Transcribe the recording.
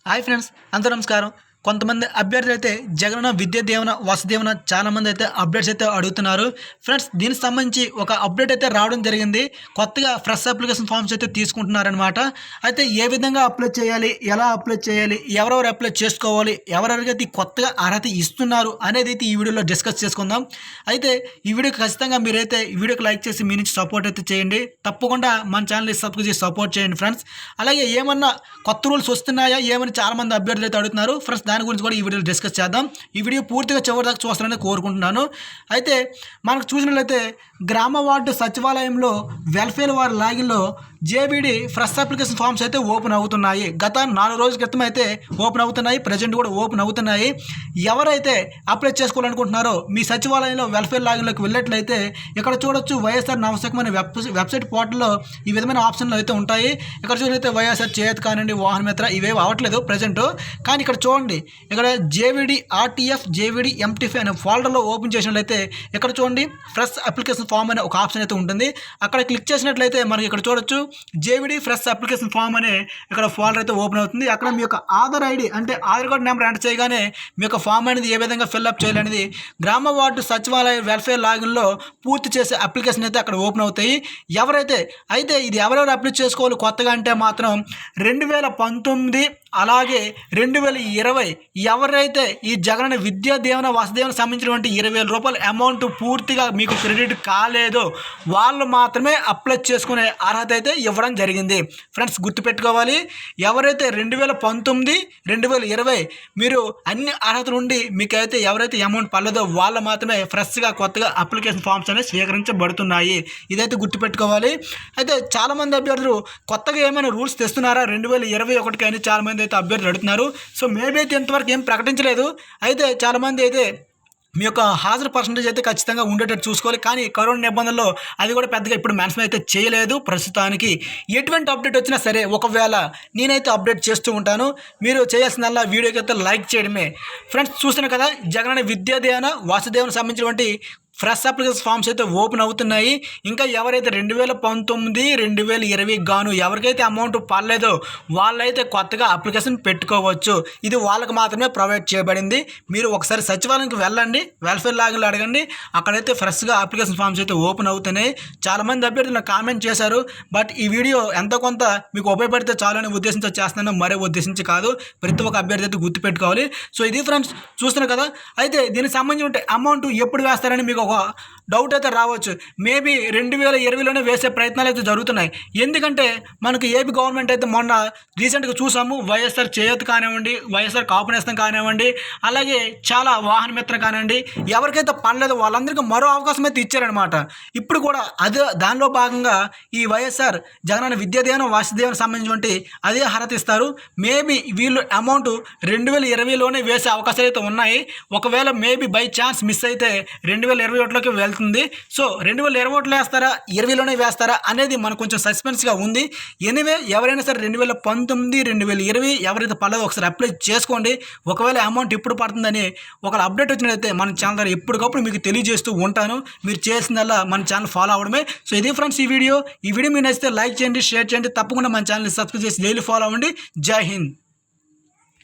Hi friends, అందరూ నమస్కారం. కొంతమంది అభ్యర్థులు అయితే జగనన్న విద్యా దీవెన, వసతి దీవెన చాలామంది అయితే అప్డేట్స్ అయితే అడుగుతున్నారు. ఫ్రెండ్స్, దీనికి సంబంధించి ఒక అప్డేట్ అయితే రావడం జరిగింది. కొత్తగా ఫ్రెష్ అప్లికేషన్ ఫామ్స్ అయితే తీసుకుంటున్నారనమాట. అయితే ఏ విధంగా అప్లై చేయాలి, ఎలా అప్లై చేయాలి, ఎవరెవరు అప్లై చేసుకోవాలి, ఎవరెవరికైతే కొత్తగా అర్హత ఇస్తున్నారు అనేది అయితే ఈ వీడియోలో డిస్కస్ చేసుకుందాం. అయితే ఈ వీడియోకి ఖచ్చితంగా మీరైతే ఈ వీడియోకి లైక్ చేసి మీ నుంచి సపోర్ట్ అయితే చేయండి. తప్పకుండా మన ఛానల్ని సబ్స్క్రైబ్ చేసి సపోర్ట్ చేయండి ఫ్రెండ్స్. అలాగే ఏమన్నా కొత్త రూల్స్ వస్తున్నాయా ఏమని చాలామంది అభ్యర్థులు అయితే అడుగుతున్నారు. ఫ్రెండ్స్, దాని గురించి కూడా ఈ వీడియోలో డిస్కస్ చేద్దాం. ఈ వీడియో పూర్తిగా చివరి దాకా చూస్తారని కోరుకుంటున్నాను. అయితే మనకు చూసినట్లయితే గ్రామ వార్డు సచివాలయంలో వెల్ఫేర్ వారి లాగిన్లో జేబీడీ ఫ్రెష్ అప్లికేషన్ ఫామ్స్ అయితే ఓపెన్ అవుతున్నాయి. గత 4 రోజుల క్రితం అయితే ఓపెన్ అవుతున్నాయి, ప్రజెంట్ కూడా ఓపెన్ అవుతున్నాయి. ఎవరైతే అప్లై చేసుకోవాలనుకుంటున్నారో మీ సచివాలయంలో వెల్ఫేర్ లాగిన్లోకి వెళ్ళినట్లయితే ఇక్కడ చూడొచ్చు వైఎస్ఆర్ నవశకమైన వెబ్సైట్ పోర్టల్లో ఈ విధమైన ఆప్షన్లు అయితే ఉంటాయి. ఇక్కడ చూడైతే వైఎస్ఆర్ చేతి కానివ్వండి, వాహన మిత్ర ఇవేవి అవ్వట్లేదు ప్రజెంట్. కానీ ఇక్కడ చూడండి, ఇక్కడ జేవీడీ ఆర్టీఎఫ్ జేవీడీ ఎంటీఫీ అనే ఫోల్డర్లో ఓపెన్ చేసినట్లయితే ఇక్కడ చూడండి ఫ్రెష్ అప్లికేషన్ ఫామ్ అనే ఒక ఆప్షన్ అయితే ఉంటుంది. అక్కడ క్లిక్ చేసినట్లయితే మనకి ఇక్కడ చూడొచ్చు జేవీడీ ఫ్రెష్ అప్లికేషన్ ఫామ్ అనే ఇక్కడ ఫోల్డర్ అయితే ఓపెన్ అవుతుంది. అక్కడ మీ యొక్క ఆధార్ ఐడి అంటే ఆధార్ కార్డు నెంబర్ ఎంటర్ చేయగానే మీ యొక్క ఫామ్ అనేది ఏ విధంగా ఫిల్అప్ చేయాలనేది గ్రామ వార్డు సచివాలయ వెల్ఫేర్ లాగిన్లో పూర్తి చేసే అప్లికేషన్ అయితే అక్కడ ఓపెన్ అవుతాయి. అయితే ఇది ఎవరెవరు అప్లై చేసుకోవాలి కొత్తగా అంటే మాత్రం 2019 అలాగే 2020 ఎవరైతే ఈ జగనన్న విద్యా దీవెన, వసతి దీవెన సంబంధించినటువంటి 20,000 రూపాయల అమౌంట్ పూర్తిగా మీకు క్రెడిట్ కాలేదో వాళ్ళు మాత్రమే అప్లై చేసుకునే అర్హత అయితే ఇవ్వడం జరిగింది. ఫ్రెండ్స్, గుర్తుపెట్టుకోవాలి, ఎవరైతే 2019, 2020 మీరు అన్ని అర్హతలు ఉండి మీకైతే ఎవరైతే అమౌంట్ పడలేదో వాళ్ళు మాత్రమే ఫ్రెష్గా కొత్తగా అప్లికేషన్ ఫామ్స్ అనేవి స్వీకరించబడుతున్నాయి. ఇదైతే గుర్తుపెట్టుకోవాలి. అయితే చాలామంది అభ్యర్థులు కొత్తగా ఏమైనా రూల్స్ తెస్తున్నారా 2021 అని చాలామంది అయితే అభ్యర్థులు అడుగుతున్నారు. సో మేబీ అయితే ఇంతవరకు ఏం ప్రకటించలేదు. అయితే చాలామంది అయితే మీ యొక్క హాజరు పర్సంటేజ్ అయితే ఖచ్చితంగా ఉండేటట్టు చూసుకోవాలి. కానీ కరోనా నిబంధనలో అది కూడా పెద్దగా ఇప్పుడు మెన్షన్ అయితే చేయలేదు ప్రస్తుతానికి. ఎటువంటి అప్డేట్ వచ్చినా సరే ఒకవేళ నేనైతే అప్డేట్ చేస్తూ ఉంటాను. మీరు చేయాల్సిందల్లా వీడియోకి అయితే లైక్ చేయడమే. ఫ్రెండ్స్, చూస్తున్నారు కదా, జగనన్న విద్యా దీవెన, వసతి దీవెన సంబంధించినటువంటి ఫ్రెష్ అప్లికేషన్ ఫామ్స్ అయితే ఓపెన్ అవుతున్నాయి. ఇంకా ఎవరైతే 2019, 2020 గాను ఎవరికైతే అమౌంట్ పడలేదో వాళ్ళైతే కొత్తగా అప్లికేషన్ పెట్టుకోవచ్చు. ఇది వాళ్ళకి మాత్రమే ప్రొవైడ్ చేయబడింది. మీరు ఒకసారి సచివాలయానికి వెళ్ళండి, వెల్ఫేర్ లాగిన్లో అడగండి, అక్కడైతే ఫ్రెష్గా అప్లికేషన్ ఫామ్స్ అయితే ఓపెన్ అవుతున్నాయి. చాలామంది అభ్యర్థులు నాకు కామెంట్ చేశారు. బట్ ఈ వీడియో ఎంతో కొంత మీకు ఉపయోగపడితే చాలనే ఉద్దేశంతో చేస్తున్నాను, మరే ఉద్దేశించి కాదు. ప్రతి ఒక్క అభ్యర్థి అయితే గుర్తుపెట్టుకోవాలి. సో ఇది ఫ్రెండ్స్, చూస్తున్నారు కదా. అయితే దీనికి సంబంధించిన అమౌంట్ ఎప్పుడు వేస్తారని మీకు ఒక డౌట్ అయితే రావచ్చు. మేబీ 2020లోనే వేసే ప్రయత్నాలు అయితే జరుగుతున్నాయి. ఎందుకంటే మనకు ఏపీ గవర్నమెంట్ అయితే మొన్న రీసెంట్గా చూసాము, వైఎస్ఆర్ చేయూత కానివ్వండి, వైఎస్ఆర్ కాపు నేస్తం కానివ్వండి, అలాగే చాలా వాహన మిత్ర కానివ్వండి, ఎవరికైతే పడలేదో వాళ్ళందరికీ మరో అవకాశం అయితే ఇచ్చారనమాట. ఇప్పుడు కూడా దానిలో భాగంగా ఈ వైఎస్ఆర్ జగనన్న విద్యా దీవెన, వసతి దీవెన సంబంధించినటువంటి అదే అర్హత ఇస్తారు. మేబీ వీళ్ళు అమౌంట్ 2020లోనే వేసే అవకాశాలు అయితే ఉన్నాయి. ఒకవేళ మేబీ బై ఛాన్స్ మిస్ అయితే 2021లోకి వెళ్తుంది. సో 2021లో వేస్తారా, 20లోనే వేస్తారా అనేది మనకు కొంచెం సస్పెన్స్గా ఉంది. ఎనీవే, ఎవరైనా సరే 2019, 2020 ఎవరైతే పడలేదో ఒకసారి అప్లై చేసుకోండి. ఒకవేళ అమౌంట్ ఎప్పుడు పడుతుందని ఒక అప్డేట్ వచ్చినట్లయితే మన ఛానల్ ద్వారా ఎప్పటికప్పుడు మీకు తెలియజేస్తూ ఉంటాను. మీరు చేసిందల్లా మన ఛానల్ ఫాలో అవడమే. సో ఇది ఫ్రెండ్స్ ఈ వీడియో మీకు నచ్చితే లైక్ చేయండి, షేర్ చేయండి. తప్పకుండా మన ఛానల్ని సబ్స్క్రైబ్ చేసి డైలీ ఫాలో అవ్వండి. జై హింద్.